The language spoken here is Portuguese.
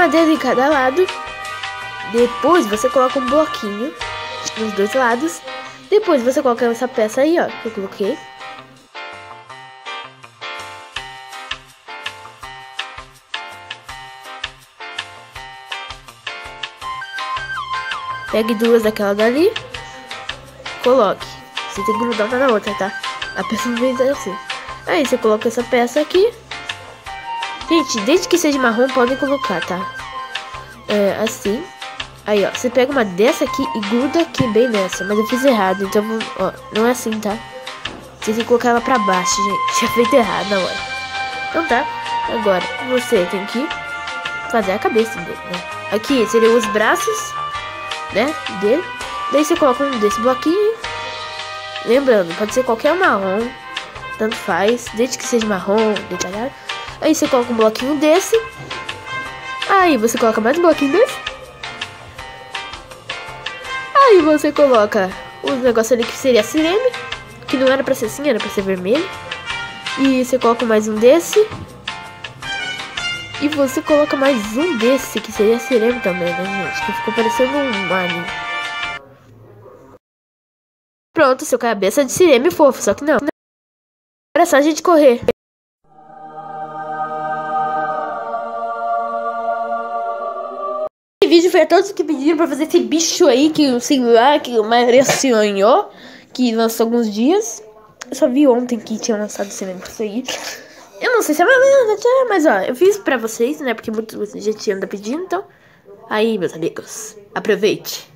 madeira em cada lado. Depois você coloca um bloquinho nos dois lados. Depois você coloca essa peça aí, ó, que eu coloquei. Pegue duas daquela dali. Coloque. Você tem que grudar uma na outra, tá? A peça não vem assim. Aí você coloca essa peça aqui. Gente, desde que seja marrom, podem colocar, tá? Assim. Aí, ó. Você pega uma dessa aqui e gruda aqui bem nessa. Mas eu fiz errado, então, ó. Não é assim, tá? Você tem que colocar ela pra baixo, gente. Tinha feito errado na hora. Então tá. Agora, você tem que fazer a cabeça dele, né? Aqui seriam os braços, né? Dele. Daí você coloca um desse bloquinho. Lembrando, pode ser qualquer marrom. Tanto faz. Desde que seja marrom, detalhado. Aí você coloca um bloquinho desse. Aí você coloca mais um bloquinho desse. Aí você coloca os negócios ali que seria sirene. Que não era pra ser assim, era pra ser vermelho. E você coloca mais um desse. E você coloca mais um desse, que seria sirene também, né, gente? Que ficou parecendo um alien. Pronto, seu cabeça de sirene fofo, só que não. Agora é só a gente correr. Esse vídeo foi a todos que pediram pra fazer esse bicho aí, que eu sei lá, que o maioria sonhou, que lançou alguns dias. Eu só vi ontem que tinha lançado esse negócio aí. Eu não sei se é mas ó, eu fiz pra vocês, né, porque muitos já tinham pedindo, então. Aí, meus amigos, aproveite.